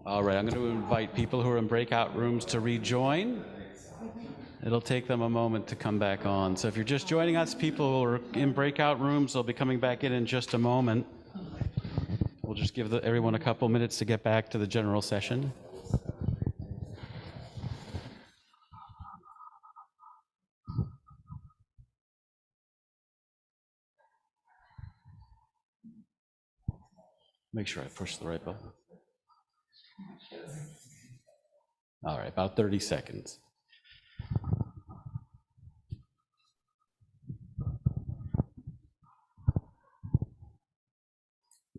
All right, I'm going to invite people who are in breakout rooms to rejoin. It'll take them a moment to come back on. So if you're just joining us, people who are in breakout rooms, they'll be coming back in just a moment. We'll just give everyone a couple minutes to get back to the general session. Make sure I push the right button. All right, about 30 seconds.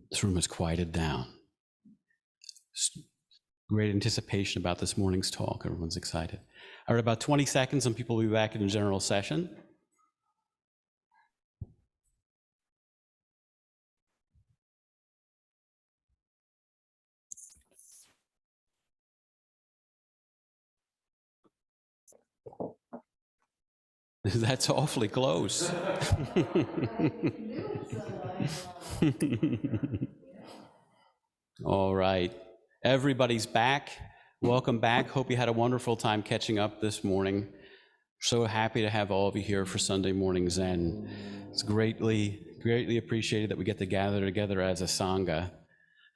This room has quieted down. Great anticipation about this morning's talk. Everyone's excited. All right, about 20 seconds and people will be back in the general session. That's awfully close. All right, everybody's back. Welcome back. Hope you had a wonderful time catching up this morning. So happy to have all of you here for Sunday Morning Zen. It's greatly appreciated that we get to gather together as a Sangha.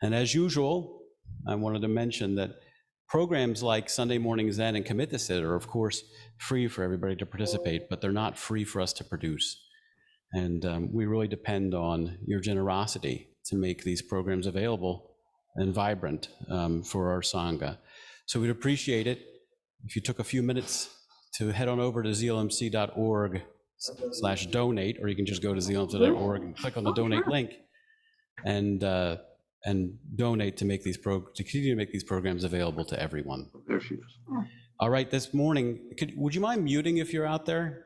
And as usual, I wanted to mention that programs like Sunday Morning Zen and Commit to Sit are, of course, free for everybody to participate, but they're not free for us to produce. And we really depend on your generosity to make these programs available and vibrant for our Sangha. So we'd appreciate it if you took a few minutes to head on over to zlmc.org/donate, or you can just go to zlmc.org and click on the donate link and donate to make these to continue to make these programs available to everyone. There she is. All right, this morning, would you mind muting if you're out there?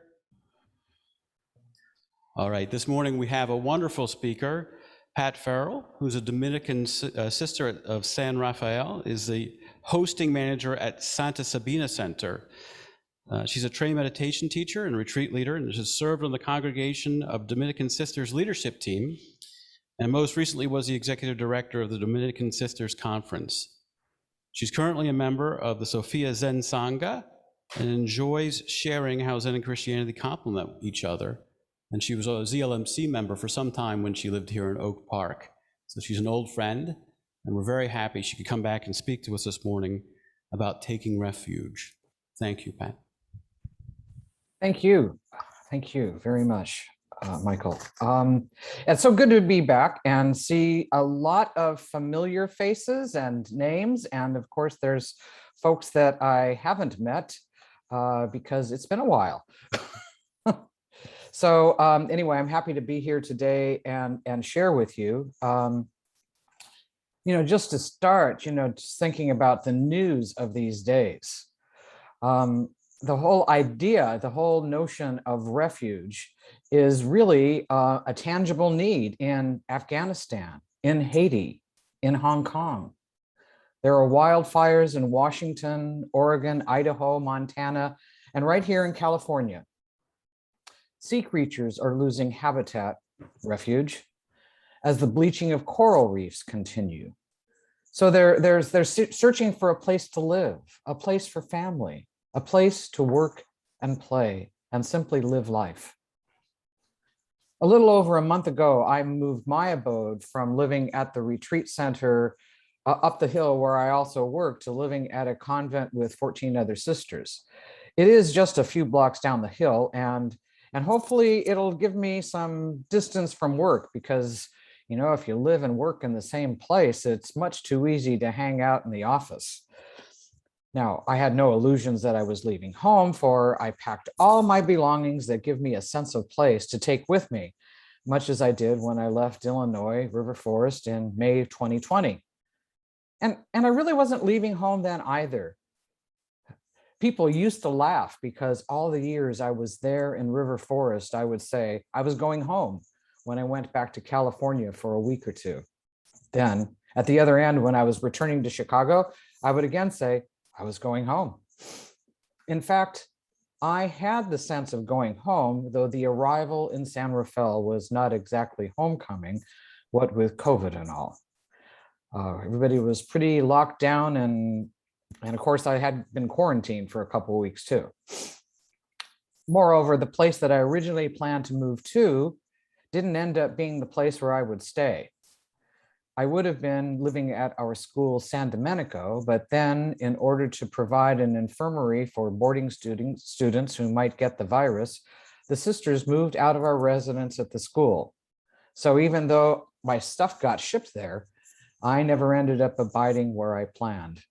All right, this morning we have a wonderful speaker, Pat Farrell, who's a Dominican sister of San Rafael, is the hosting manager at Santa Sabina Center. She's a trained meditation teacher and retreat leader, and has served on the Congregation of Dominican Sisters leadership team, and most recently was the executive director of the Dominican Sisters Conference. She's currently a member of the Sophia Zen Sangha and enjoys sharing how Zen and Christianity complement each other. And she was a ZLMC member for some time when she lived here in Oak Park. So she's an old friend, and we're very happy she could come back and speak to us this morning about taking refuge. Thank you, Pat. Thank you. Thank you very much, Michael. It's so good to be back and see a lot of familiar faces and names. And of course, there's folks that I haven't met because it's been a while. So anyway, I'm happy to be here today and share with you. Just to start, just thinking about the news of these days. The whole idea, the whole notion of refuge is really a tangible need in Afghanistan, in Haiti, in Hong Kong. There are wildfires in Washington, Oregon, Idaho, Montana, and right here in California. Sea creatures are losing habitat, refuge, as the bleaching of coral reefs continue. So they're searching for a place to live, a place for family, a place to work and play and simply live life. A little over a month ago, I moved my abode from living at the retreat center up the hill where I also work to living at a convent with 14 other sisters. It is just a few blocks down the hill, and hopefully it'll give me some distance from work because, if you live and work in the same place, it's much too easy to hang out in the office. Now, I had no illusions that I was leaving home, for I packed all my belongings that give me a sense of place to take with me, much as I did when I left Illinois River Forest in May 2020. And I really wasn't leaving home then either. People used to laugh because all the years I was there in River Forest, I would say I was going home when I went back to California for a week or two. Then at the other end, when I was returning to Chicago, I would again say I was going home. In fact, I had the sense of going home, though the arrival in San Rafael was not exactly homecoming, what with COVID and all. Everybody was pretty locked down, and of course I had been quarantined for a couple of weeks too. Moreover, the place that I originally planned to move to didn't end up being the place where I would stay. I would have been living at our school, San Domenico, but then in order to provide an infirmary for boarding students who might get the virus, the sisters moved out of our residence at the school. So even though my stuff got shipped there, I never ended up abiding where I planned.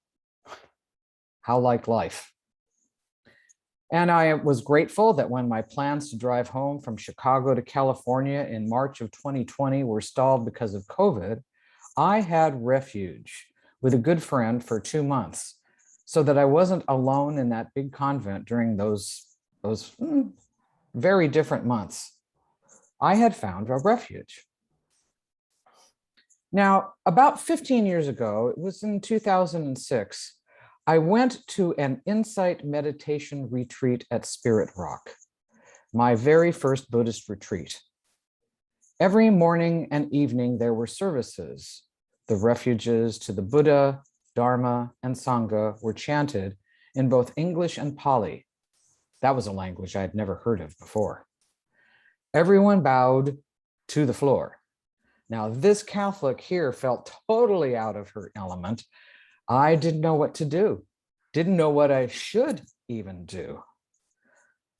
How like life. And I was grateful that when my plans to drive home from Chicago to California in March of 2020 were stalled because of COVID, I had Refuge with a good friend for 2 months so that I wasn't alone in that big convent during those very different months. I had found a refuge. Now, about 15 years ago, it was in 2006, I went to an insight meditation retreat at Spirit Rock, my very first Buddhist retreat. Every morning and evening, there were services. The refuges to the Buddha, Dharma, and Sangha were chanted in both English and Pali. That was a language I had never heard of before. Everyone bowed to the floor. Now, this Catholic here felt totally out of her element. I didn't know what to do, didn't know what I should even do.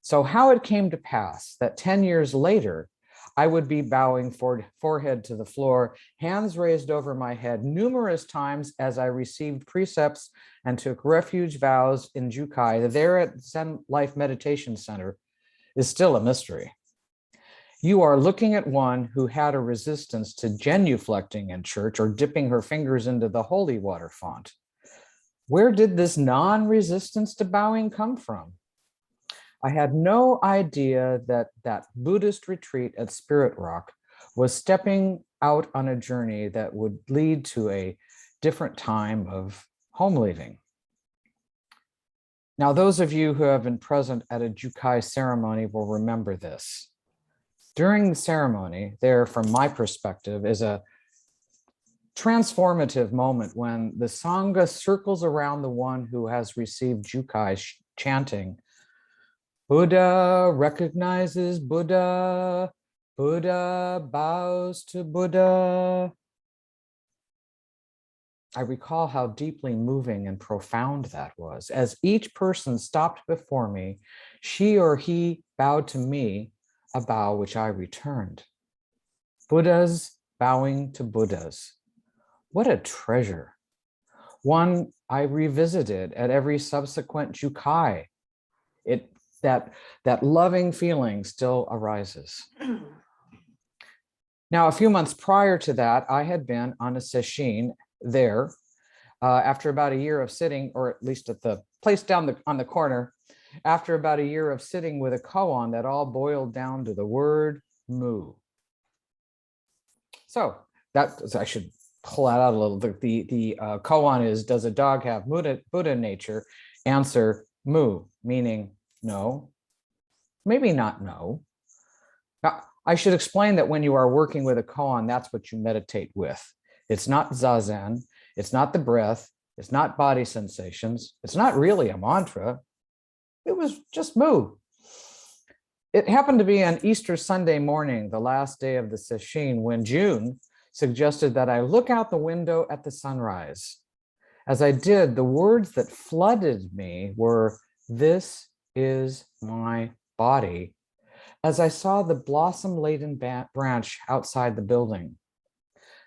So how it came to pass that 10 years later, I would be bowing forehead to the floor, hands raised over my head numerous times as I received precepts and took refuge vows in Jukai, there at Zen Life Meditation Center, is still a mystery. You are looking at one who had a resistance to genuflecting in church or dipping her fingers into the holy water font. Where did this non-resistance to bowing come from? I had no idea that that Buddhist retreat at Spirit Rock was stepping out on a journey that would lead to a different time of home leaving. Now, those of you who have been present at a Jukai ceremony will remember this. During the ceremony, there, from my perspective, is a transformative moment when the Sangha circles around the one who has received Jukai, chanting, Buddha recognizes Buddha, Buddha bows to Buddha. I recall how deeply moving and profound that was. As each person stopped before me, she or he bowed to me, a bow which I returned. Buddhas bowing to Buddhas. What a treasure. One I revisited at every subsequent Jukai. That loving feeling still arises. Now, a few months prior to that, I had been on a sesshin there after about a year of sitting, or at least at the place down on the corner, after about a year of sitting with a koan that all boiled down to the word mu. So I should pull that out a little. The koan is, does a dog have Buddha nature? Answer, mu, meaning no, maybe not no. Now, I should explain that when you are working with a koan, that's what you meditate with. It's not zazen, it's not the breath, it's not body sensations, it's not really a mantra. It was just mu. It happened to be on Easter Sunday morning, the last day of the sesshin, when June suggested that I look out the window at the sunrise. As I did, the words that flooded me were, "This is my body," as I saw the blossom-laden branch outside the building.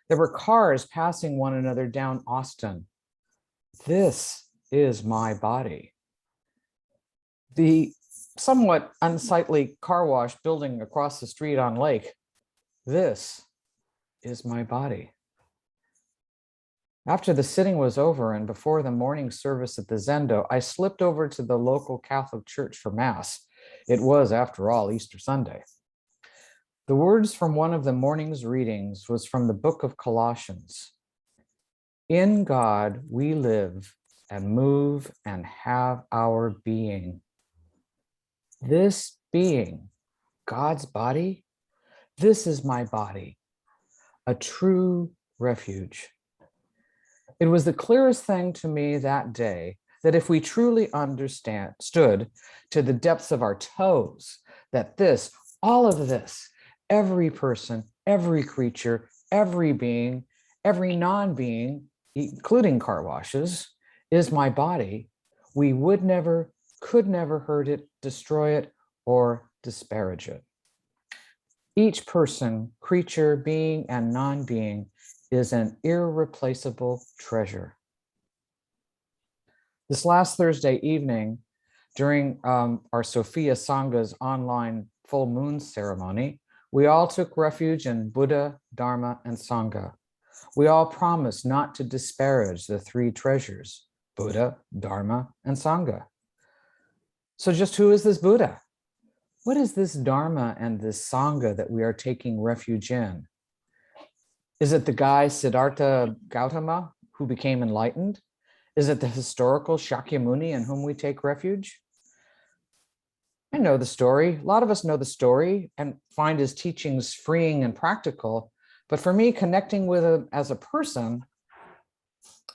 There were cars passing one another down Austin. This is my body. The somewhat unsightly car wash building across the street on Lake. This is my body. After the sitting was over and before the morning service at the Zendo, I slipped over to the local Catholic church for Mass. It was, after all, Easter Sunday. The words from one of the morning's readings was from the book of Colossians. In God we live and move and have our being. This being, God's body, this is my body, a true refuge. It was the clearest thing to me that day that if we truly stood to the depths of our toes, that this, all of this, every person, every creature, every being, every non-being, including car washes, is my body, we would never, could never hurt it, destroy it, or disparage it. Each person, creature, being, and non-being is an irreplaceable treasure. This last Thursday evening, during our Sophia Sangha's online full moon ceremony, we all took refuge in Buddha, Dharma, and Sangha. We all promised not to disparage the three treasures, Buddha, Dharma, and Sangha. So just who is this Buddha? What is this Dharma and this Sangha that we are taking refuge in? Is it the guy Siddhartha Gautama who became enlightened? Is it the historical Shakyamuni in whom we take refuge? I know the story. A lot of us know the story and find his teachings freeing and practical. But for me, connecting with him as a person,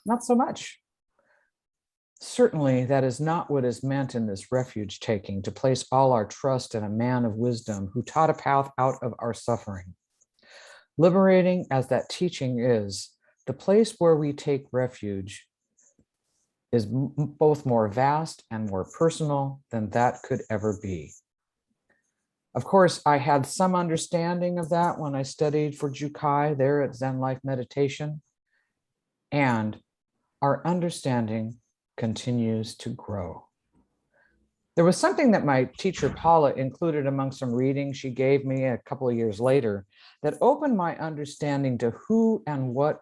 not so much. Certainly, that is not what is meant in this refuge taking, to place all our trust in a man of wisdom who taught a path out of our suffering. Liberating as that teaching is, the place where we take refuge is both more vast and more personal than that could ever be. Of course, I had some understanding of that when I studied for Jukai there at Zen Life Meditation, and our understanding continues to grow. There was something that my teacher Paula included among some readings she gave me a couple of years later that opened my understanding to who and what,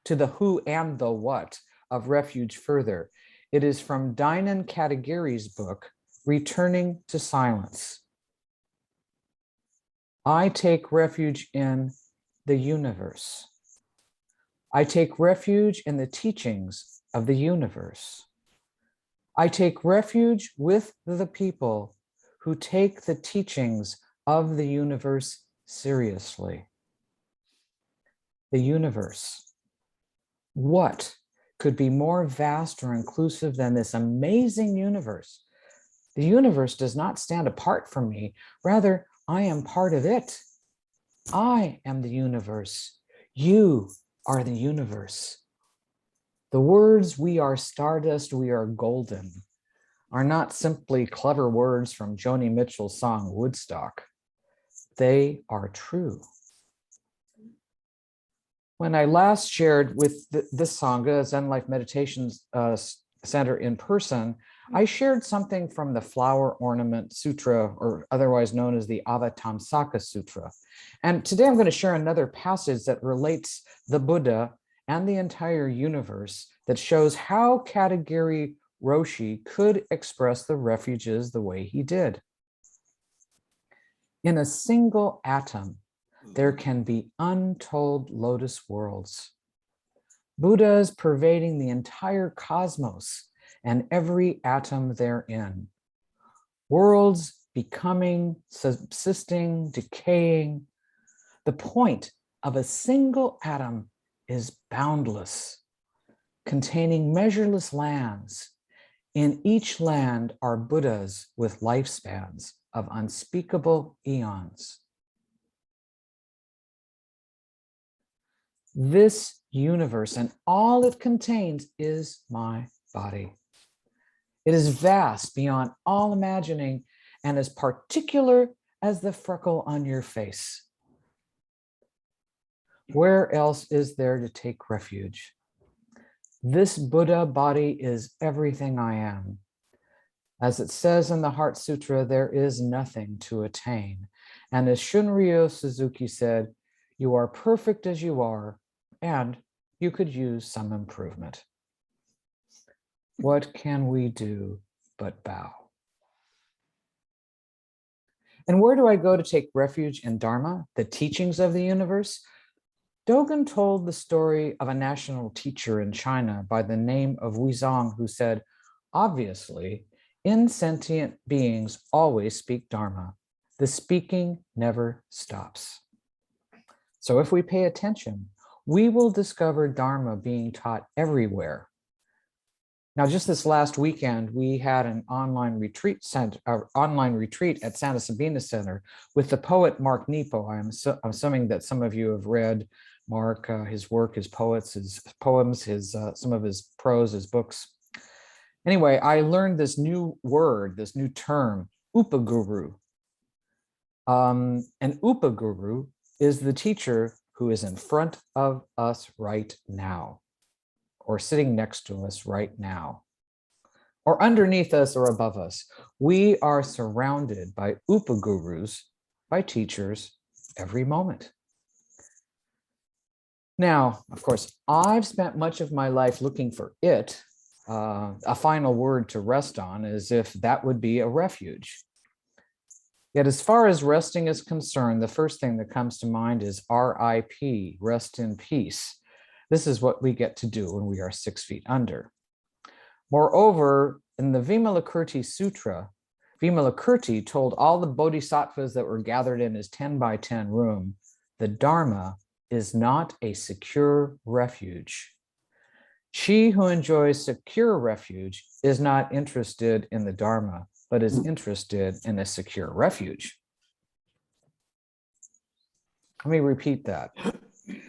to the who and the what of refuge further. It is from Dinan Katagiri's book, Returning to Silence. I take refuge in the universe. I take refuge in the teachings of the universe. I take refuge with the people who take the teachings of the universe seriously. The universe. What could be more vast or inclusive than this amazing universe? The universe does not stand apart from me. Rather, I am part of it. I am the universe. You are the universe. The words "we are stardust, we are golden" are not simply clever words from Joni Mitchell's song Woodstock. They are true. When I last shared with this Sangha, Zen Life Meditation Center in person, I shared something from the Flower Ornament Sutra, or otherwise known as the Avatamsaka Sutra. And today I'm going to share another passage that relates the Buddha and the entire universe that shows how Katagiri Roshi could express the refuges the way he did. In a single atom, there can be untold lotus worlds. Buddhas pervading the entire cosmos and every atom therein. Worlds becoming, subsisting, decaying. The point of a single atom is boundless, containing measureless lands. In each land are Buddhas with lifespans of unspeakable eons. This universe and all it contains is my body. It is vast beyond all imagining and as particular as the freckle on your face. Where else is there to take refuge? This Buddha body is everything I am. As it says in the Heart Sutra, there is nothing to attain. And as Shunryu Suzuki said, you are perfect as you are, and you could use some improvement. What can we do but bow? And where do I go to take refuge in Dharma, the teachings of the universe? Dogen told the story of a national teacher in China by the name of Huizong, who said, obviously, insentient beings always speak Dharma. The speaking never stops. So if we pay attention, we will discover Dharma being taught everywhere. Now, just this last weekend, we had an online retreat at Santa Sabina Center with the poet Mark Nepo. I'm assuming that some of you have read Mark, his work, his poets, his poems, some of his prose, his books. Anyway, I learned this new word, this new term, upaguru. An upaguru is the teacher who is in front of us right now, or sitting next to us right now, or underneath us or above us. We are surrounded by upagurus, by teachers, every moment. Now, of course, I've spent much of my life looking for it, a final word to rest on, as if that would be a refuge. Yet as far as resting is concerned, the first thing that comes to mind is RIP, rest in peace. This is what we get to do when we are 6 feet under. Moreover, in the Vimalakirti Sutra, Vimalakirti told all the bodhisattvas that were gathered in his 10 by 10 room, the Dharma is not a secure refuge. She who enjoys secure refuge is not interested in the Dharma, but is interested in a secure refuge. Let me repeat that.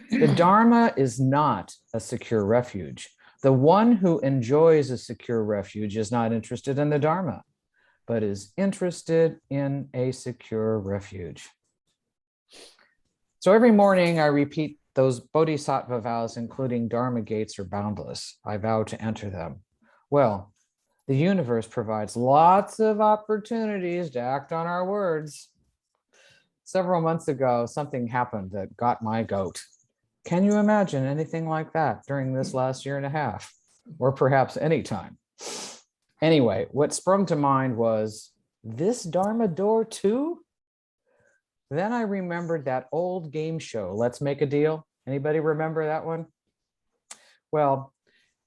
The Dharma is not a secure refuge. The one who enjoys a secure refuge is not interested in the Dharma, but is interested in a secure refuge. So every morning I repeat those bodhisattva vows, including Dharma gates are boundless. I vow to enter them. Well, the universe provides lots of opportunities to act on our words. Several months ago, something happened that got my goat. Can you imagine anything like that during this last year and a half, or perhaps any time? Anyway, what sprung to mind was, this Dharma door too? Then I remembered that old game show, Let's Make a Deal. Anybody remember that one? Well,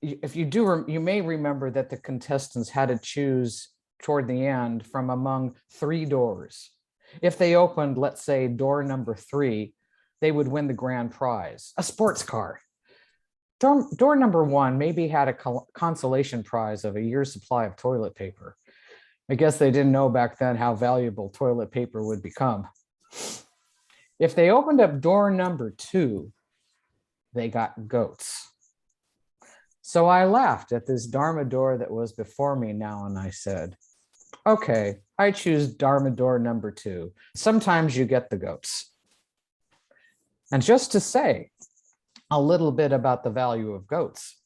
if you do, you may remember that the contestants had to choose toward the end from among 3 doors. If they opened, let's say, door number 3, they would win the grand prize, a sports car. Door number 1 maybe had a consolation prize of a year's supply of toilet paper. I guess they didn't know back then how valuable toilet paper would become. If they opened up door number 2, they got goats. So I laughed at this Dharma door that was before me now, and I said, okay, I choose Dharma door number 2. Sometimes you get the goats. And just to say a little bit about the value of goats,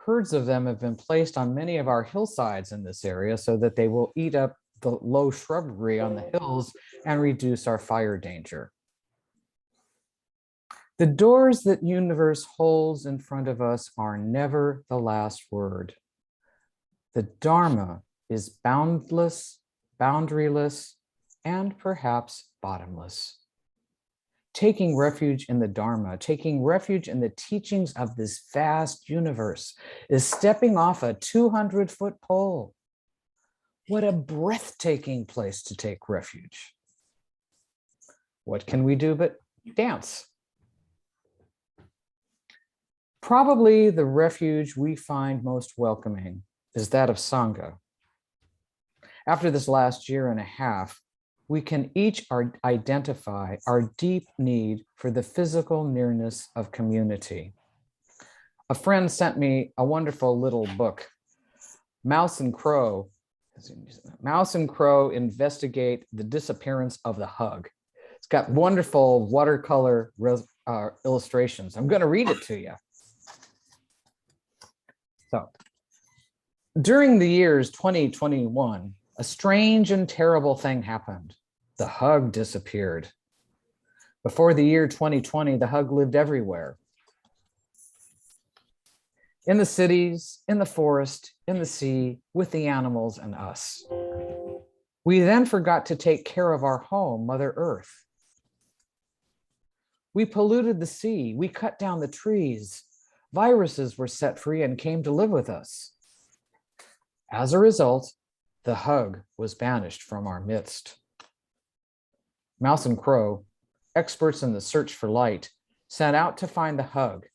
herds of them have been placed on many of our hillsides in this area so that they will eat up the low shrubbery on the hills and reduce our fire danger. The doors that universe holds in front of us are never the last word. The Dharma is boundless, boundaryless, and perhaps bottomless. Taking refuge in the Dharma, taking refuge in the teachings of this vast universe, is stepping off a 200-foot pole. What a breathtaking place to take refuge. What can we do but dance? Probably the refuge we find most welcoming is that of Sangha. After this last year and a half, we can each identify our deep need for the physical nearness of community. A friend sent me a wonderful little book, Mouse and Crow Investigate the Disappearance of the Hug. It's got wonderful watercolor illustrations. I'm going to read it to you. So, during the years 2021, a strange and terrible thing happened. The hug disappeared. Before the year 2020, the hug lived everywhere. In the cities, in the forest, in the sea, with the animals and us. We then forgot to take care of our home, Mother Earth. We polluted the sea. We cut down the trees. Viruses were set free and came to live with us. As a result, the hug was banished from our midst. Mouse and Crow, experts in the search for light, set out to find the hug.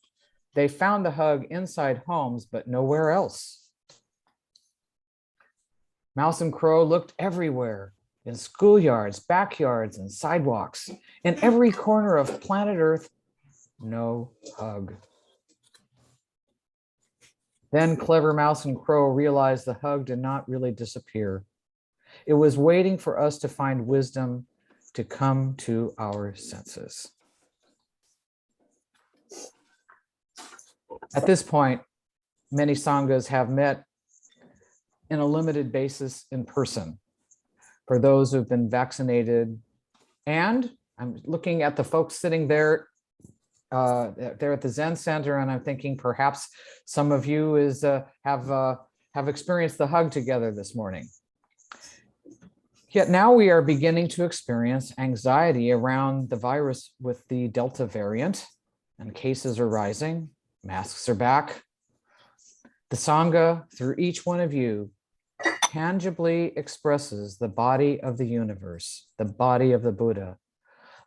They found the hug inside homes, but nowhere else. Mouse and Crow looked everywhere, in schoolyards, backyards, and sidewalks. In every corner of planet Earth, no hug. Then clever Mouse and Crow realized the hug did not really disappear. It was waiting for us to find wisdom to come to our senses. At this point, many Sanghas have met in a limited basis in person for those who've been vaccinated. And I'm looking at the folks sitting there, they're at the Zen Center, and I'm thinking perhaps some of you have experienced the hug together this morning. Yet now we are beginning to experience anxiety around the virus with the Delta variant, and cases are rising, masks are back. The Sangha, through each one of you, tangibly expresses the body of the universe, the body of the Buddha.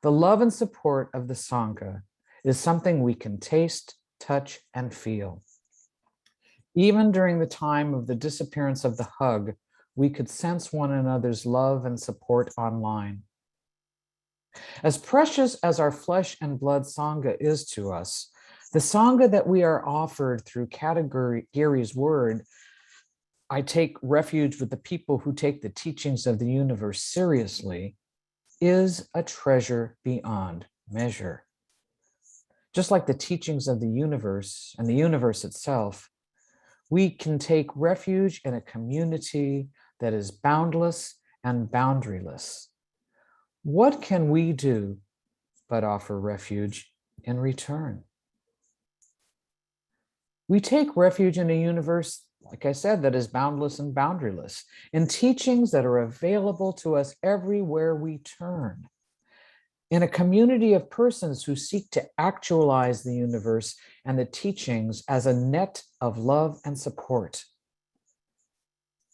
The love and support of the Sangha is something we can taste, touch, and feel. Even during the time of the disappearance of the hug, we could sense one another's love and support online. As precious as our flesh and blood Sangha is to us, the Sangha that we are offered through Gary's word, I take refuge with the people who take the teachings of the universe seriously, is a treasure beyond measure. Just like the teachings of the universe and the universe itself, we can take refuge in a community that is boundless and boundaryless. What can we do but offer refuge in return? We take refuge in a universe, like I said, that is boundless and boundaryless, in teachings that are available to us everywhere we turn, in a community of persons who seek to actualize the universe and the teachings as a net of love and support.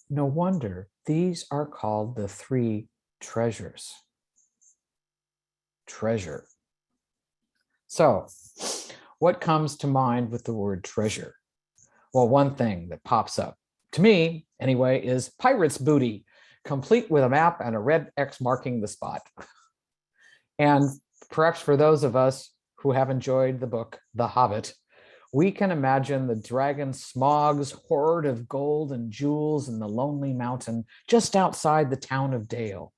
No wonder these are called the three treasures. Treasure. So, what comes to mind with the word treasure? Well, one thing that pops up, to me anyway, is pirate's booty, complete with a map and a red X marking the spot. And perhaps for those of us who have enjoyed the book, The Hobbit, we can imagine the dragon Smaug's hoard of gold and jewels in the lonely mountain just outside the town of Dale.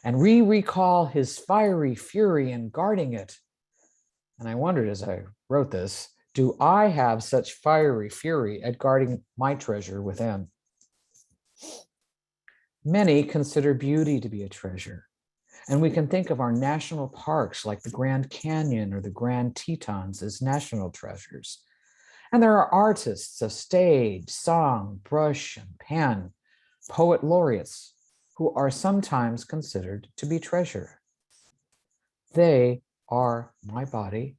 And we recall his fiery fury in guarding it. And I wondered as I wrote this, do I have such fiery fury at guarding my treasure within? Many consider beauty to be a treasure. And we can think of our national parks like the Grand Canyon or the Grand Tetons as national treasures. And there are artists of stage, song, brush, and pen, poet laureates, who are sometimes considered to be treasure. They are my body.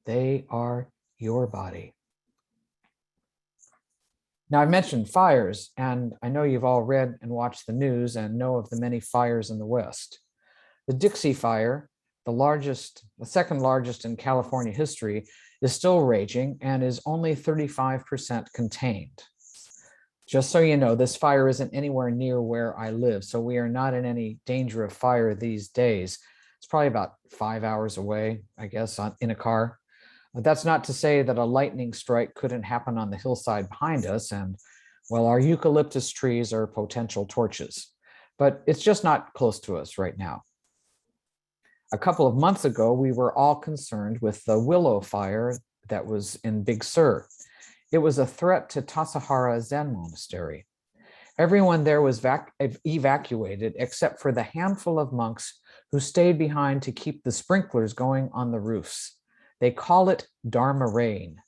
They are your body. Now, I mentioned fires, and I know you've all read and watched the news and know of the many fires in the West. The Dixie Fire, the second largest in California history, is still raging and is only 35% contained. Just so you know, this fire isn't anywhere near where I live, so we are not in any danger of fire these days. It's probably about 5 hours away, I guess, in a car. That's not to say that a lightning strike couldn't happen on the hillside behind us, and, well, our eucalyptus trees are potential torches, but it's just not close to us right now. A couple of months ago, we were all concerned with the willow fire that was in Big Sur. It was a threat to Tassajara Zen Monastery. Everyone there was evacuated except for the handful of monks who stayed behind to keep the sprinklers going on the roofs. They call it Dharma rain,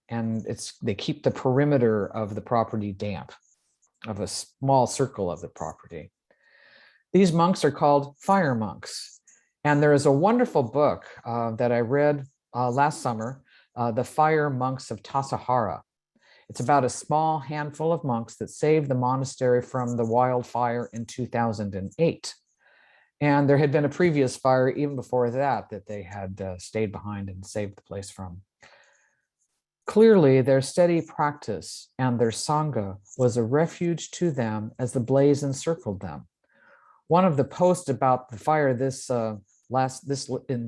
and they keep the perimeter of the property damp, of a small circle of the property. These monks are called fire monks. And there is a wonderful book that I read last summer, The Fire Monks of Tassajara. It's about a small handful of monks that saved the monastery from the wildfire in 2008. And there had been a previous fire even before that they had stayed behind and saved the place from. Clearly, their steady practice and their Sangha was a refuge to them as the blaze encircled them. One of the posts about the fire in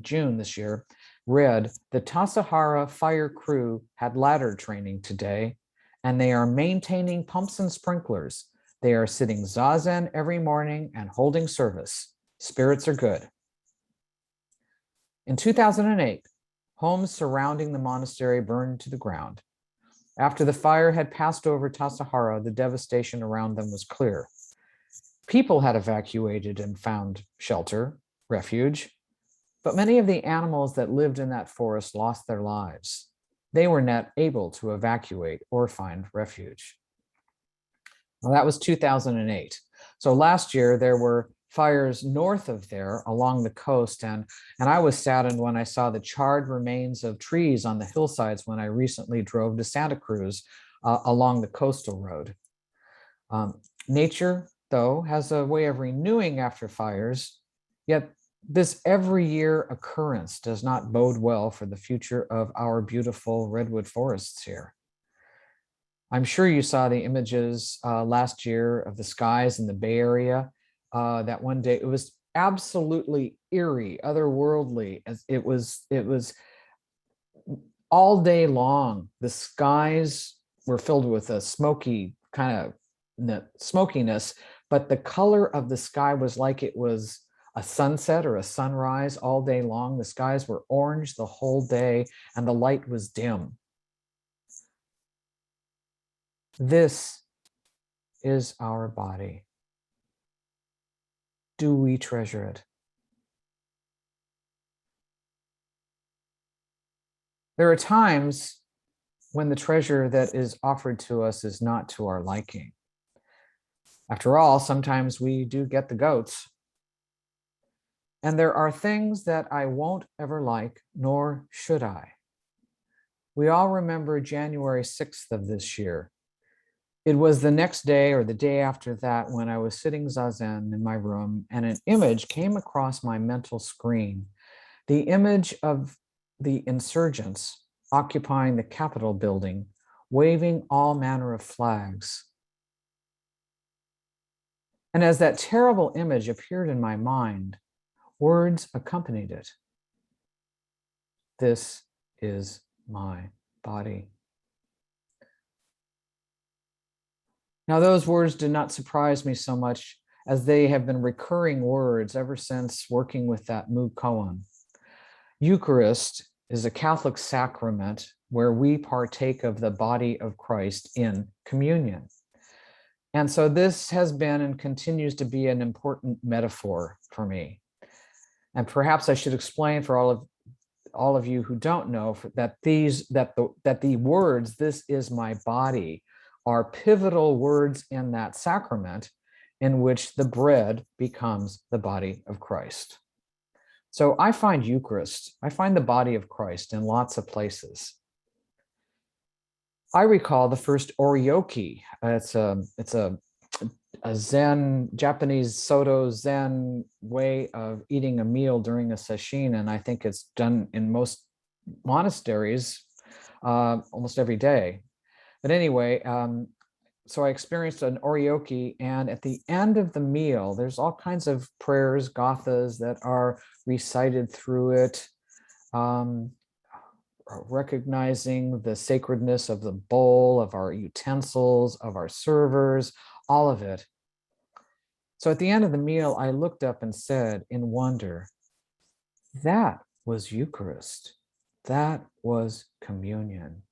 June this year read, "The Tassajara fire crew had ladder training today, and they are maintaining pumps and sprinklers. They are sitting zazen every morning and holding service. Spirits are good." In 2008, homes surrounding the monastery burned to the ground. After the fire had passed over Tassajara, the devastation around them was clear. People had evacuated and found shelter, refuge, but many of the animals that lived in that forest lost their lives. They were not able to evacuate or find refuge. Well, that was 2008. So last year there were fires north of there along the coast, and I was saddened when I saw the charred remains of trees on the hillsides when I recently drove to Santa Cruz along the coastal road. Nature, though, has a way of renewing after fires, yet this every year occurrence does not bode well for the future of our beautiful redwood forests here. I'm sure you saw the images last year of the skies in the Bay Area. That one day, it was absolutely eerie, otherworldly. As it was all day long. The skies were filled with a smoky kind of smokiness, but the color of the sky was like it was a sunset or a sunrise all day long. The skies were orange the whole day, and the light was dim. This is our body. Do we treasure it? There are times when the treasure that is offered to us is not to our liking. After all, sometimes we do get the goats. And there are things that I won't ever like, nor should I. We all remember January 6th of this year. It was the next day or the day after that when I was sitting zazen in my room and an image came across my mental screen. The image of the insurgents occupying the Capitol building, waving all manner of flags. And as that terrible image appeared in my mind, words accompanied it. This is my body. Now, those words did not surprise me so much as they have been recurring words ever since working with that Mu Koan. Eucharist is a Catholic sacrament where we partake of the body of Christ in communion. And so this has been and continues to be an important metaphor for me. And perhaps I should explain for all of you who don't know that the words, "This is my body," are pivotal words in that sacrament in which the bread becomes the body of Christ. So I find Eucharist, I find the body of Christ in lots of places. I recall the first oryoki. It's a Zen, Japanese Soto Zen way of eating a meal during a sesshin, and I think it's done in most monasteries almost every day. But anyway, so I experienced an oryoki, and at the end of the meal, there's all kinds of prayers, gathas that are recited through it, recognizing the sacredness of the bowl, of our utensils, of our servers, all of it. So at the end of the meal, I looked up and said in wonder, that was Eucharist. That was communion.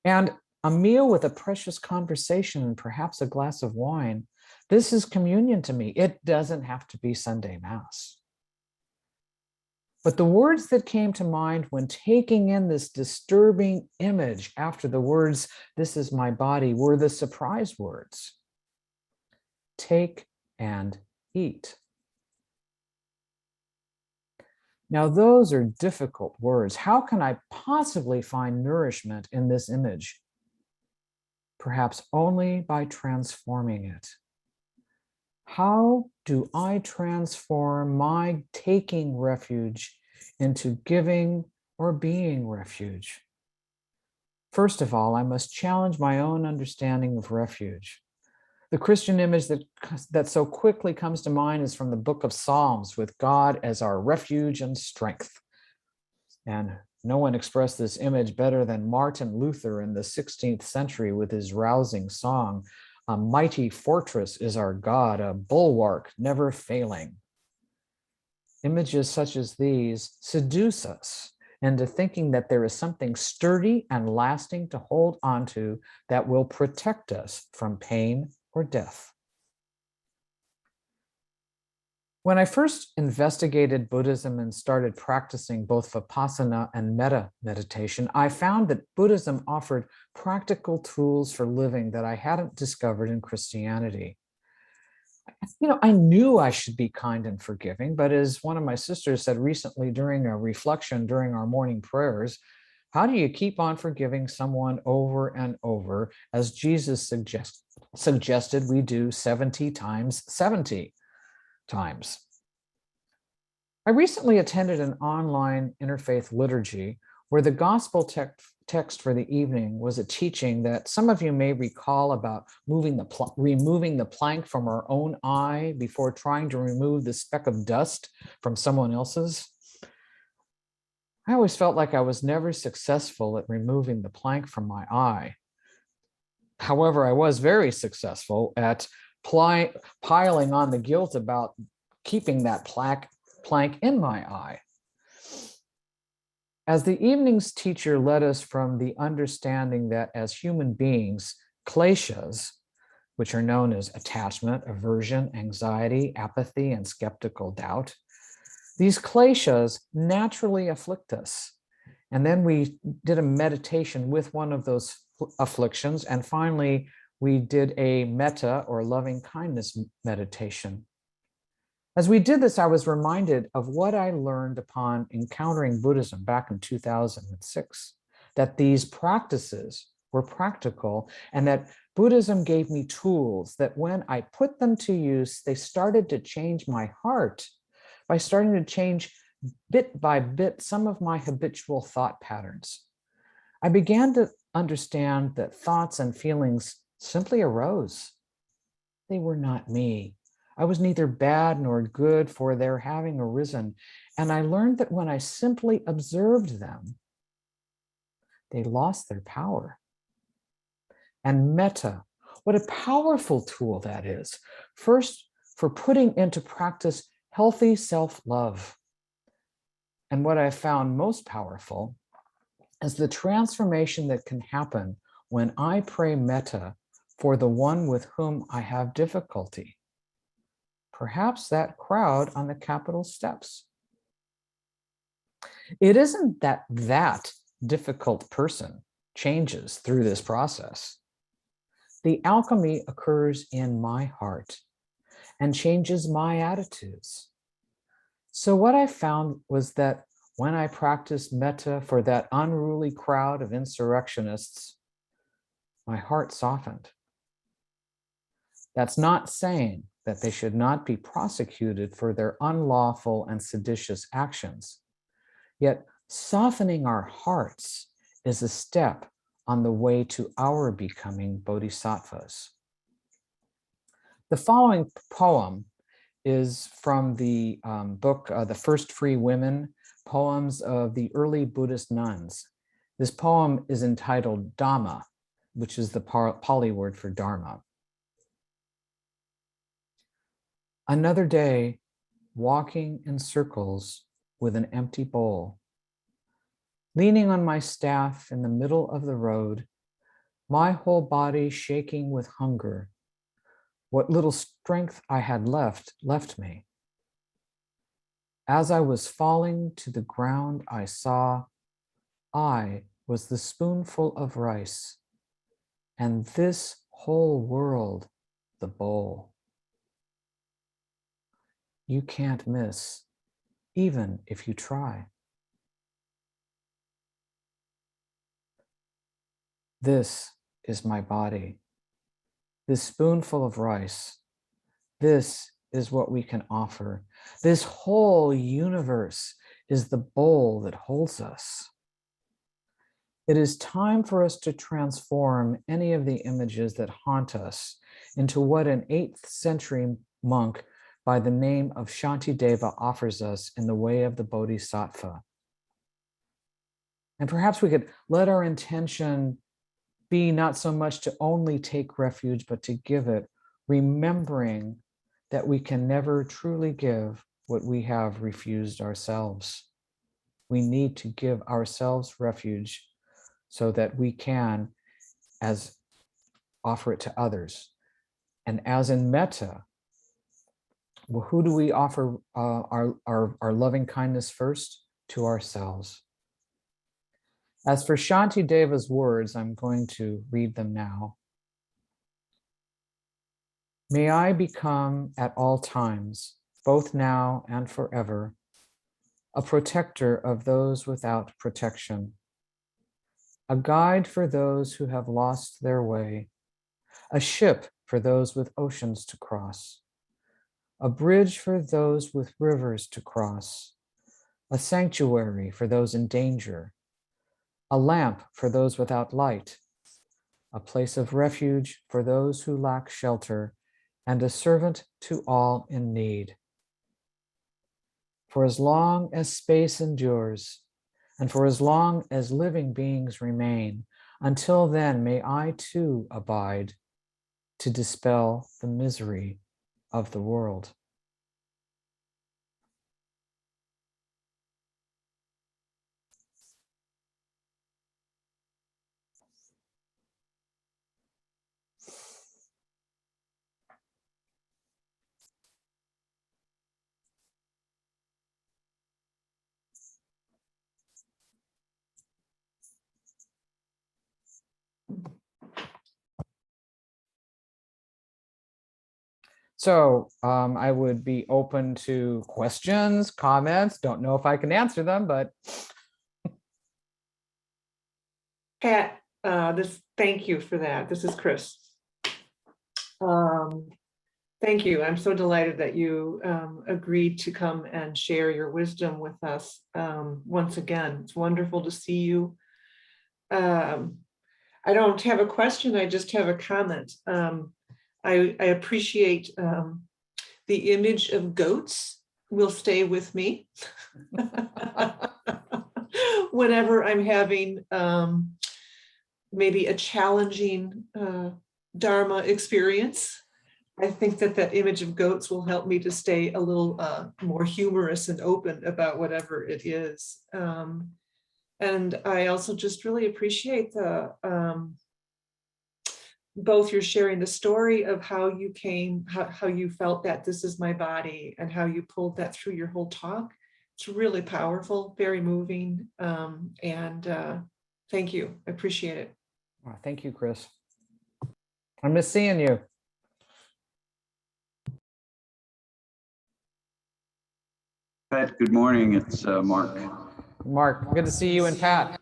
And a meal with a precious conversation and perhaps a glass of wine, this is communion to me. It doesn't have to be Sunday Mass. But the words that came to mind when taking in this disturbing image after the words, "This is my body," were the surprise words. Take and eat. Now, those are difficult words. How can I possibly find nourishment in this image? Perhaps only by transforming it. How do I transform my taking refuge into giving or being refuge? First of all, I must challenge my own understanding of refuge. The Christian image that so quickly comes to mind is from the book of Psalms, with God as our refuge and strength. And no one expressed this image better than Martin Luther in the 16th century with his rousing song, "A mighty fortress is our God, a bulwark never failing." Images such as these seduce us into thinking that there is something sturdy and lasting to hold onto that will protect us from pain or death. When I first investigated Buddhism and started practicing both Vipassana and metta meditation, I found that Buddhism offered practical tools for living that I hadn't discovered in Christianity. I knew I should be kind and forgiving, but as one of my sisters said recently during a reflection during our morning prayers, how do you keep on forgiving someone over and over, as Jesus suggested we do 70 times 70 times? I recently attended an online interfaith liturgy where the gospel text for the evening was a teaching that some of you may recall about removing the plank from our own eye before trying to remove the speck of dust from someone else's. I always felt like I was never successful at removing the plank from my eye. However, I was very successful at piling on the guilt about keeping that plank in my eye. As the evening's teacher led us from the understanding that as human beings, kleshas, which are known as attachment, aversion, anxiety, apathy, and skeptical doubt, these kleshas naturally afflict us. And then we did a meditation with one of those afflictions. And finally, we did a metta or loving kindness meditation. As we did this, I was reminded of what I learned upon encountering Buddhism back in 2006, that these practices were practical and that Buddhism gave me tools that when I put them to use, they started to change my heart by starting to change bit by bit some of my habitual thought patterns. I began to understand that thoughts and feelings simply arose. They were not me. I was neither bad nor good for their having arisen. And I learned that when I simply observed them, they lost their power. And metta, what a powerful tool that is. First, for putting into practice healthy self-love. And what I found most powerful is the transformation that can happen when I pray metta for the one with whom I have difficulty. Perhaps that crowd on the Capitol steps. It isn't that difficult person changes through this process. The alchemy occurs in my heart and changes my attitudes. So what I found was that when I practiced metta for that unruly crowd of insurrectionists, my heart softened. That's not saying that they should not be prosecuted for their unlawful and seditious actions. Yet softening our hearts is a step on the way to our becoming bodhisattvas. The following poem is from the book, The First Free Women, Poems of the Early Buddhist Nuns. This poem is entitled Dhamma, which is the Pali word for Dharma. Another day, walking in circles with an empty bowl. Leaning on my staff in the middle of the road, my whole body shaking with hunger. What little strength I had left me. As I was falling to the ground, I saw I was the spoonful of rice, and this whole world the bowl. You can't miss, even if you try. This is my body, this spoonful of rice, This is what we can offer. This whole universe is the bowl that holds us. It is time for us to transform any of the images that haunt us into what an 8th century monk by the name of Shantideva offers us in the way of the Bodhisattva. And perhaps we could let our intention be not so much to only take refuge, but to give it, remembering that we can never truly give what we have refused ourselves. We need to give ourselves refuge so that we can offer it to others. And as in metta, well, who do we offer our loving kindness first? To ourselves. As for Shantideva's words, I'm going to read them now. May I become at all times, both now and forever, a protector of those without protection, a guide for those who have lost their way, a ship for those with oceans to cross, a bridge for those with rivers to cross, a sanctuary for those in danger, a lamp for those without light, a place of refuge for those who lack shelter, and a servant to all in need. For as long as space endures, and for as long as living beings remain, until then may I too abide to dispel the misery of the world. So I would be open to questions, comments. Don't know if I can answer them, but. Pat, thank you for that. This is Chris. Thank you. I'm so delighted that you agreed to come and share your wisdom with us once again. It's wonderful to see you. I don't have a question, I just have a comment. I appreciate the image of goats will stay with me whenever I'm having maybe a challenging Dharma experience. I think that image of goats will help me to stay a little more humorous and open about whatever it is. And I also just really appreciate the both your sharing the story of how you came, how you felt that this is my body, and how you pulled that through your whole talk. It's really powerful, very moving, and thank you. I appreciate it. Oh, thank you, Chris. I miss seeing you. Pat, good morning. It's Mark. Mark, good to see you and Pat.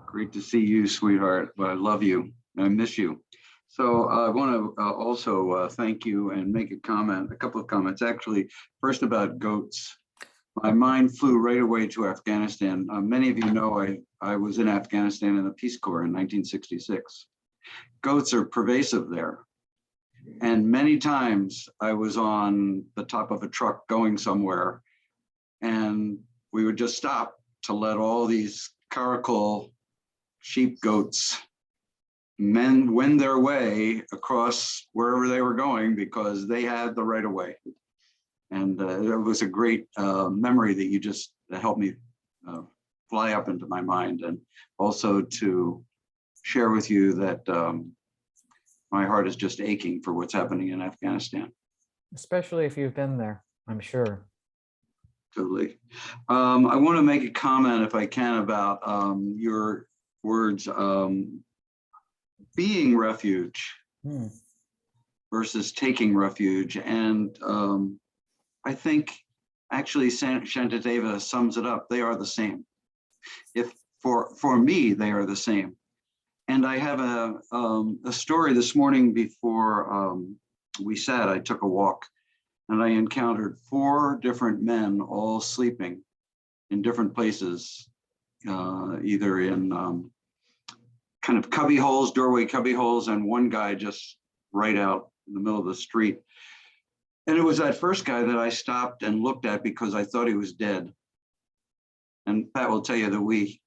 Great to see you, sweetheart. I love you. I miss you. So I want to also thank you and make a couple of comments. Actually, first about goats. My mind flew right away to Afghanistan. Many of you know I was in Afghanistan in the Peace Corps in 1966. Goats are pervasive there. And many times I was on the top of a truck going somewhere, and we would just stop to let all these caracal sheep goats wend their way across wherever they were going because they had the right of way. And it was a great memory that you just helped me fly up into my mind, and also to share with you that my heart is just aching for what's happening in Afghanistan. Especially if you've been there, I'm sure. Totally. I want to make a comment, if I can, about your words, being refuge versus taking refuge. And I think actually Shantideva sums it up. They are the same. If for me, they are the same. And I have a story this morning before we sat. I took a walk and I encountered 4 different men all sleeping in different places, either in kind of cubby holes, doorway cubby holes, and one guy just right out in the middle of the street. And it was that first guy that I stopped and looked at because I thought he was dead. And Pat will tell you that we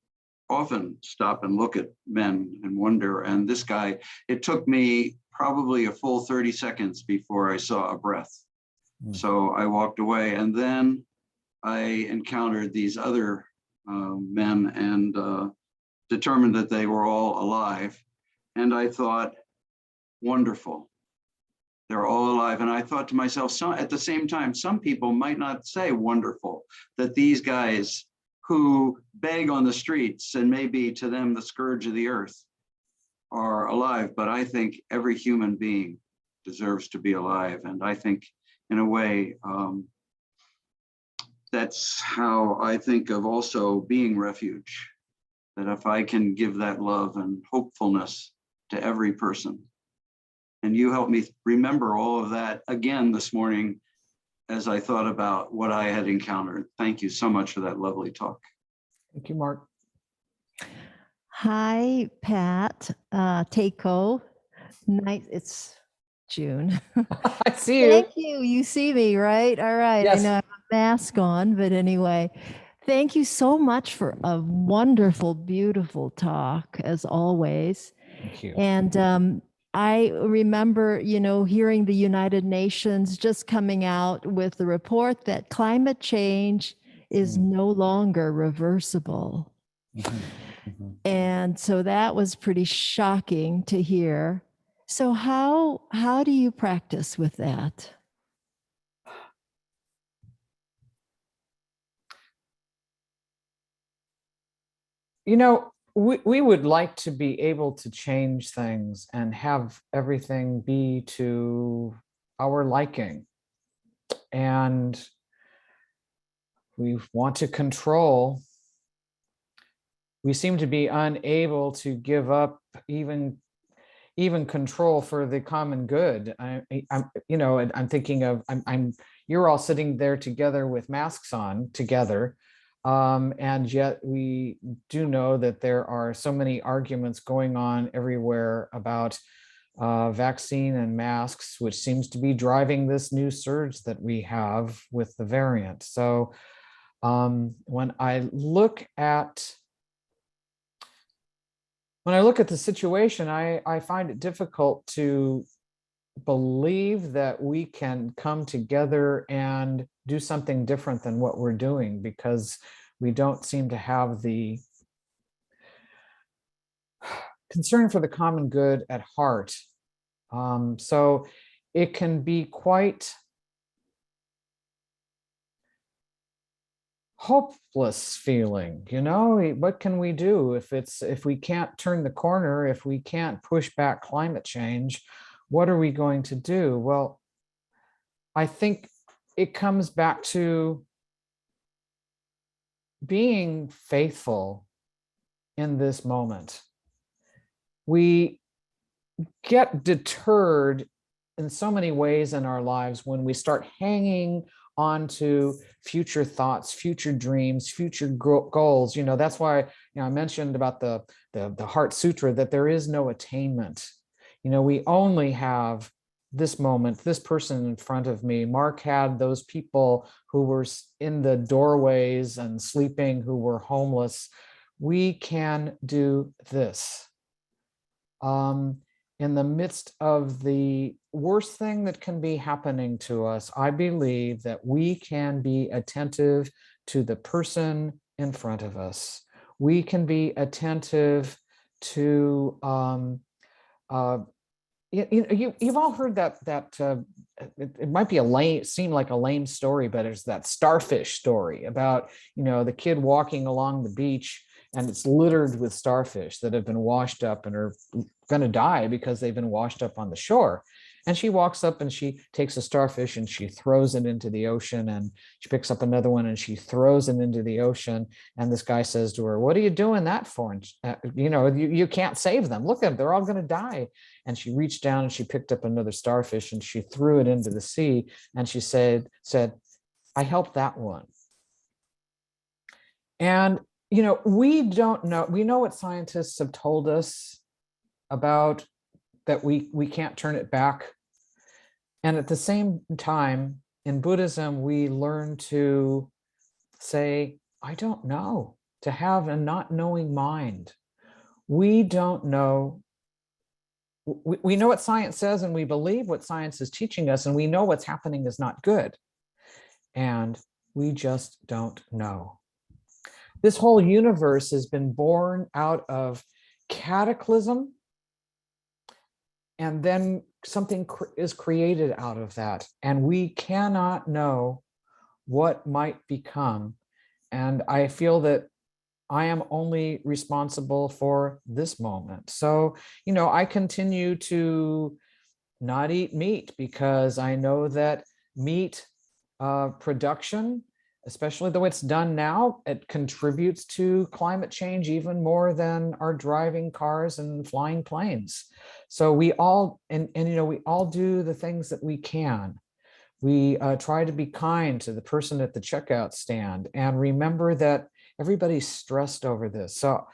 often stop and look at men and wonder. And this guy, it took me probably a full 30 seconds before I saw a breath. So I walked away, and then I encountered these other men and determined that they were all alive. And I thought, wonderful, they're all alive. And I thought to myself, at the same time, some people might not say wonderful, that these guys who beg on the streets and maybe to them the scourge of the earth are alive. But I think every human being deserves to be alive. And I think in a way, that's how I think of also being refuge, that if I can give that love and hopefulness to every person. And you helped me remember all of that again this morning as I thought about what I had encountered. Thank you so much for that lovely talk. Thank you, Mark. Hi, Pat, Takeo. Nice, it's June. I see you. Thank you. You see me, right? All right. Yes. I know I have a mask on, but anyway, thank you so much for a wonderful, beautiful talk, as always. Thank you. And I remember, hearing the United Nations just coming out with the report that climate change is no longer reversible. Mhm, mhm. And so that was pretty shocking to hear. So how do you practice with that? We would like to be able to change things and have everything be to our liking. And we want to control. We seem to be unable to give up even control for the common good. I'm thinking of, you're all sitting there together with masks on together. And yet we do know that there are so many arguments going on everywhere about vaccine and masks, which seems to be driving this new surge that we have with the variant. So when I look at the situation, I find it difficult to believe that we can come together and do something different than what we're doing, because we don't seem to have the concern for the common good at heart. So it can be quite hopeless feeling, what can we do if we can't turn the corner, if we can't push back climate change, what are we going to do? Well, I think it comes back to being faithful in this moment. We get deterred in so many ways in our lives when we start hanging on to future thoughts, future dreams, future goals. That's why I mentioned about the Heart Sutra, that there is no attainment. We only have this moment, this person in front of me. Mark had those people who were in the doorways and sleeping, who were homeless. We can do this. In the midst of the worst thing that can be happening to us, I believe that we can be attentive to the person in front of us. We can be attentive to, you've all heard that it might be seem like a lame story, but it's that Starfish Story about, the kid walking along the beach, and it's littered with starfish that have been washed up and are going to die because they've been washed up on the shore. And she walks up and she takes a starfish and she throws it into the ocean, and she picks up another one and she throws it into the ocean. And this guy says to her, "What are you doing that for? And you can't save them. Look at them, they're all going to die." And she reached down and she picked up another starfish and she threw it into the sea. And she said, "I helped that one." And, we don't know. We know what scientists have told us about that we can't turn it back. And at the same time, in Buddhism, we learn to say, "I don't know," to have a not knowing mind. We don't know. We know what science says and we believe what science is teaching us, and we know what's happening is not good. And we just don't know. This whole universe has been born out of cataclysm, and then something is created out of that, and we cannot know what might become. And I feel that I am only responsible for this moment. So, I continue to not eat meat because I know that meat production, especially though it's done now, it contributes to climate change even more than our driving cars and flying planes. So we all, we all do the things that we can. We try to be kind to the person at the checkout stand and remember that everybody's stressed over this. So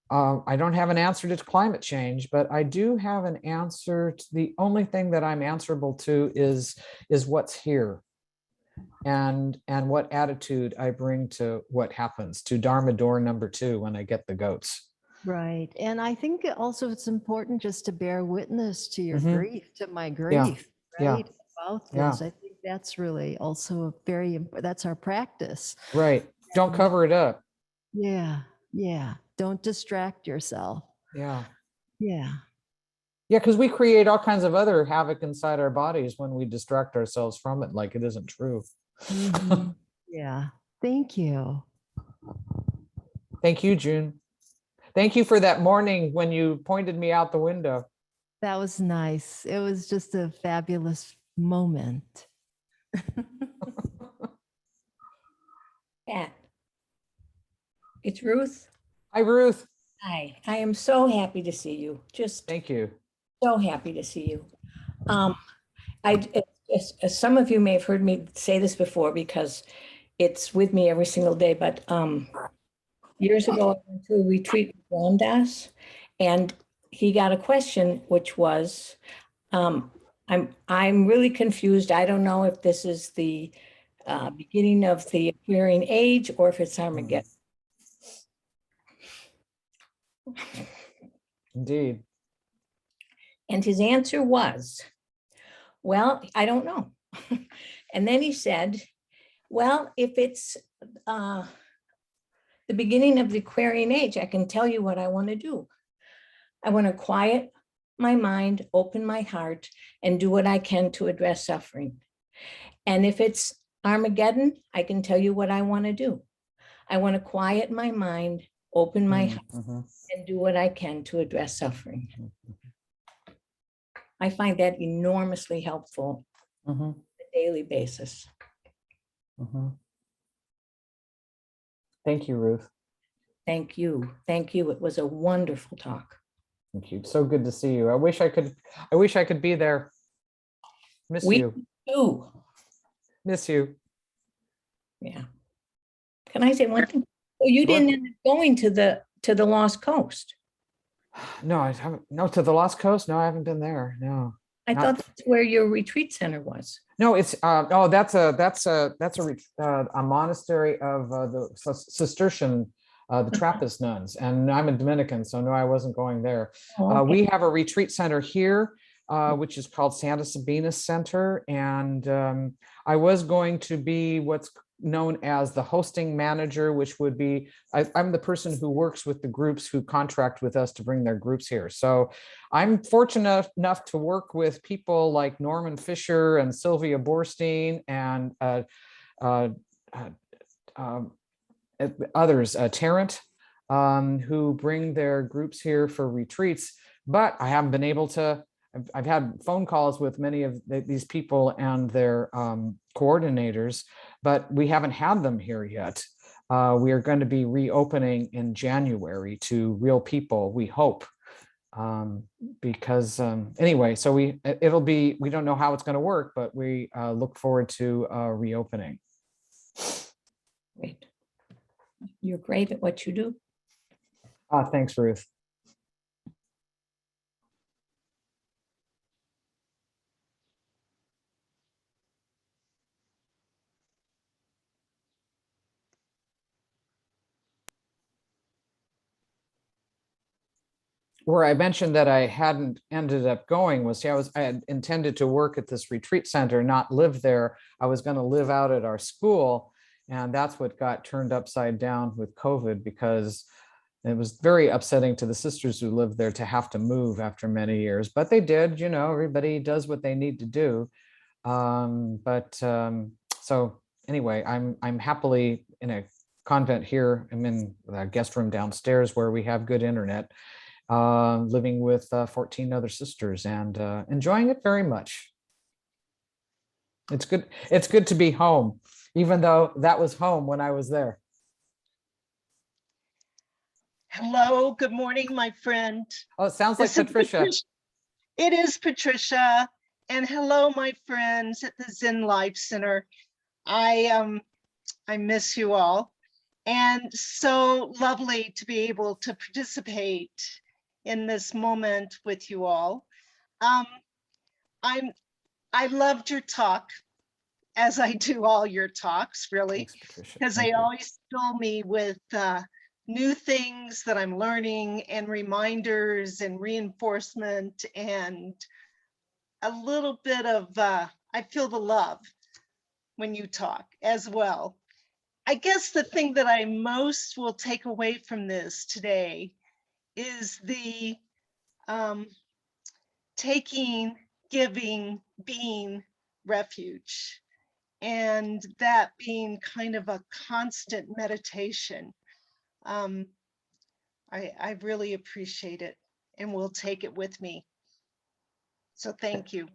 I don't have an answer to climate change, but I do have an answer to the only thing that I'm answerable to is what's here. And what attitude I bring to what happens, to Dharma door number 2 when I get the goats. Right. And I think also it's important just to bear witness to your Mhm. grief, to my Yeah. grief, Yeah. right? About Yeah. this. I think that's really also that's our practice. Right. Don't cover it up. Yeah. Yeah. Don't distract yourself. Yeah. Yeah. Yeah, because we create all kinds of other havoc inside our bodies when we distract ourselves from it like it isn't true. Mhm. Yeah. Thank you. Thank you, June. Thank you for that morning when you pointed me out the window. That was nice. It was just a fabulous moment. Pat, it's Ruth. Hi, Ruth. Hi, I am so happy to see you. Just Thank you. so happy to see you. As some of you may have heard me say this before because it's with me every single day, but years ago I went to a retreat with Ram Dass, and he got a question which was, I'm really confused. I don't know if this is the beginning of the appearing age or if it's Armageddon. Indeed. And his answer was, well, I don't know. And then he said, well, if it's the beginning of the Aquarian age, I can tell you what I want to do. I want to quiet my mind, open my heart, and do what I can to address suffering. And if it's Armageddon, I can tell you what I want to do. I want to quiet my mind, open my heart, and do what I can to address suffering. I find that enormously helpful on a daily basis. Thank you, Ruth. Thank you. Thank you. It was a wonderful talk. Thank you. So good to see you. I wish I could be there. Miss you. too. Miss you. Yeah. Can I say one thing? Oh, you didn't end up going to the Lost Coast. No, I haven't. No, to the Lost Coast. No, I haven't been there. No. I thought that's where your retreat center was. No, it's that's a monastery of the Cistercian, the Trappist nuns, and I'm a Dominican, so no, I wasn't going there. Oh, okay. We have a retreat center here, which is called Santa Sabina Center, and I was going to be what's known as the hosting manager, which would be, I'm the person who works with the groups who contract with us to bring their groups here. So I'm fortunate enough to work with people like Norman Fisher and Sylvia Borstein and others, Tarrant, who bring their groups here for retreats, but I haven't been able to I've had phone calls with many of these people and their coordinators, but we haven't had them here yet. We are going to be reopening in January to real people, we hope. Because anyway, so we don't know how it's going to work, but we look forward to reopening. Great. You're great at what you do. Thanks, Ruth. Where I mentioned that I hadn't ended up going was, see, I had intended to work at this retreat center, not live there. I was going to live out at our school, and that's what got turned upside down with COVID, because it was very upsetting to the sisters who lived there to have to move after many years. But they did, you know, everybody does what they need to do. So anyway, I'm happily in a convent here. I'm in a guest room downstairs where we have good internet. Living with 14 other sisters and enjoying it very much. It's good. It's good to be home, even though that was home when I was there. Hello, good morning, my friend. Oh, it sounds like This is Patricia. It is Patricia, and hello, my friends at the Zen Life Center. I miss you all, and so lovely to be able to participate in this moment with you all. I loved your talk, as I do all your talks, really, Thanks, Patricia. because Thank they you. always fill me with new things that I'm learning and reminders and reinforcement and a little bit of, I feel the love when you talk as well. I guess the thing that I most will take away from this today is the taking, giving, being refuge, and that being kind of a constant meditation. I really appreciate it and will take it with me. So thank you.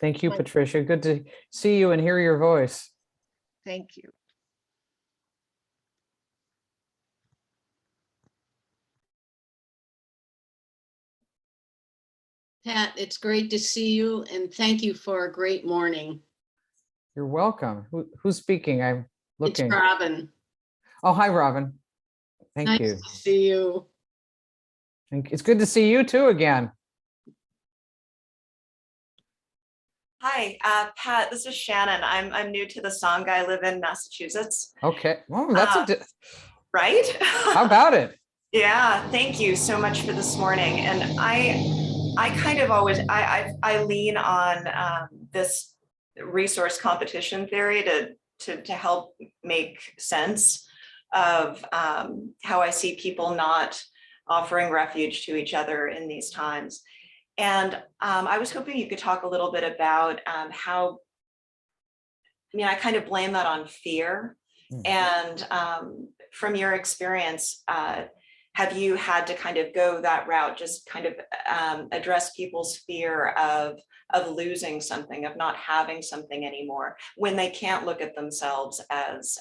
Thank you, My- Patricia. Good to see you and hear your voice. Thank you. Pat, it's great to see you and thank you for a great morning. You're welcome. Who's speaking? I'm It's looking. Robin. Oh, hi, Robin. Thank Nice you. to see you. It's good to see you too again. Hi, Pat, this is Shannon. I'm new to the Sangha. I live in Massachusetts. Okay. Well, that's Right? how about it? Yeah, thank you so much for this morning. And I kind of always, I lean on this resource competition theory to help make sense of how I see people not offering refuge to each other in these times. And I was hoping you could talk a little bit about how, I mean, I kind of blame that on fear. And from your experience, have you had to kind of go that route, just kind of address people's fear of losing something, of not having something anymore, when they can't look at themselves as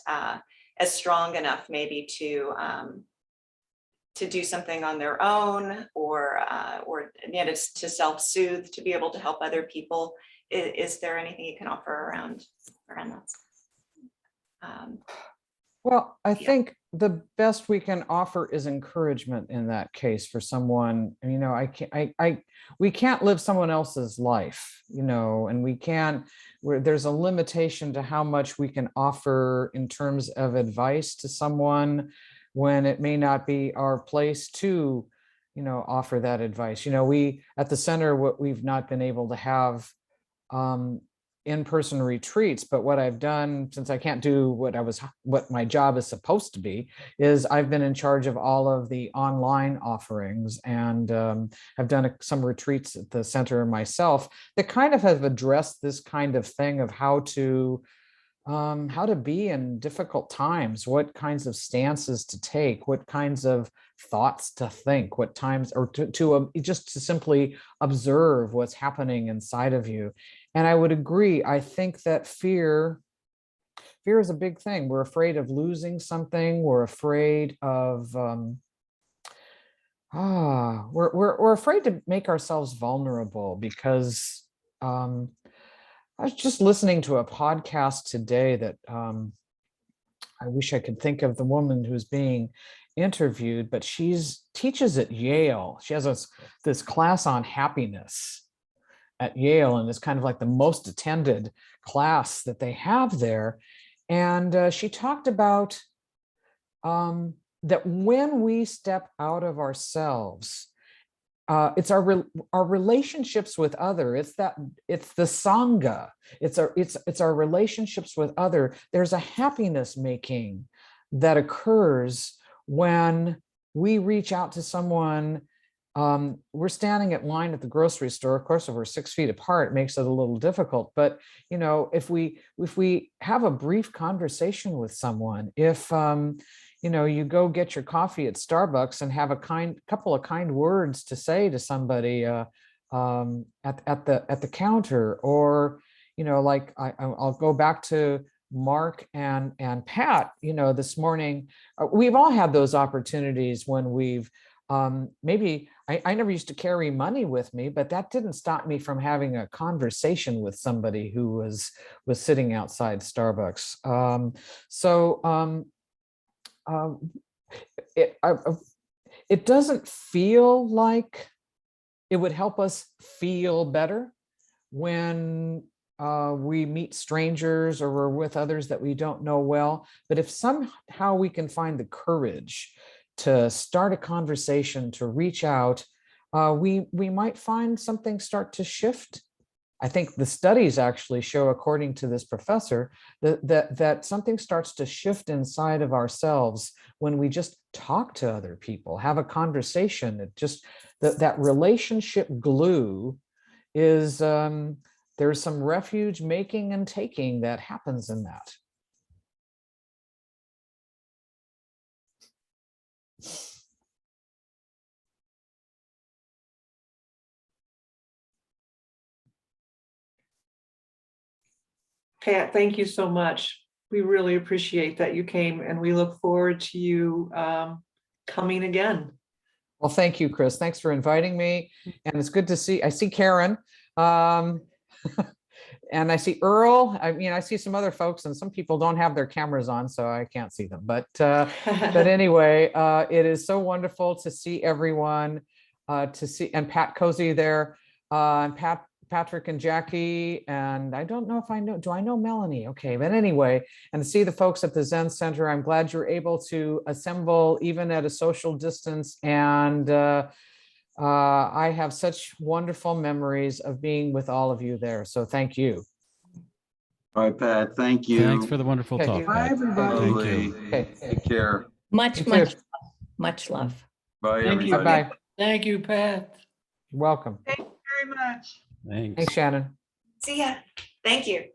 strong enough maybe to do something on their own, or you know, to self-soothe, to be able to help other people? Is there anything you can offer around that? Well, I think the best we can offer is encouragement in that case for someone. You know, we can't live someone else's life, you know, and there's a limitation to how much we can offer in terms of advice to someone when it may not be our place to, you know, offer that advice. You know, we at the center, we've not been able to have in-person retreats, but what I've done, since I can't do what my job is supposed to be, is I've been in charge of all of the online offerings, and I've done some retreats at the center myself that kind of have addressed this kind of thing of how to be in difficult times, what kinds of stances to take, what kinds of thoughts to think, what times, or to just to simply observe what's happening inside of you. And I would agree. I think that fear is a big thing. We're afraid of losing something. We're afraid of we're afraid to make ourselves vulnerable, because I was just listening to a podcast today that I wish I could think of the woman who's being interviewed, but teaches at Yale. She has this class on happiness at Yale, and it's kind of like the most attended class that they have there. And she talked about that when we step out of ourselves, it's our relationships with other. It's the Sangha. It's our relationships with other. There's a happiness making that occurs when we reach out to someone. We're standing at line at the grocery store. Of course, if we're 6 feet apart, it makes it a little difficult. But if we have a brief conversation with someone, if you go get your coffee at Starbucks and have a couple of kind words to say to somebody at the counter, or like I'll go back to Mark and Pat. This morning, we've all had those opportunities when we've maybe I never used to carry money with me, but that didn't stop me from having a conversation with somebody who was sitting outside Starbucks. It doesn't feel like it would help us feel better when we meet strangers or we're with others that we don't know well. But if somehow we can find the courage to start a conversation, to reach out, we might find something start to shift. I think the studies actually show, according to this professor, that something starts to shift inside of ourselves when we just talk to other people, have a conversation. It just that relationship glue is there's some refuge making and taking that happens in that. Pat, thank you so much. We really appreciate that you came, and we look forward to you coming again. Well, thank you, Chris. Thanks for inviting me. And it's good to see, I see Karen. And I see Earl. I see some other folks, and some people don't have their cameras on, so I can't see them. But anyway, it is so wonderful to see everyone, and Pat Cozy there, and Patrick and Jackie, and I don't know if do I know Melanie? Okay, but anyway, and to see the folks at the Zen Center. I'm glad you're able to assemble even at a social distance, and I have such wonderful memories of being with all of you there. So thank you. All right, Pat, thank you. Thanks for the wonderful Okay. talk, Bye, Pat. everybody. Thank you. Okay. Take care. Much, You too. much love. Bye, Thank you. everybody. Bye-bye. Thank you, Pat. Welcome. Thank you very much. Thanks. Thanks, Shannon. See ya. Thank you.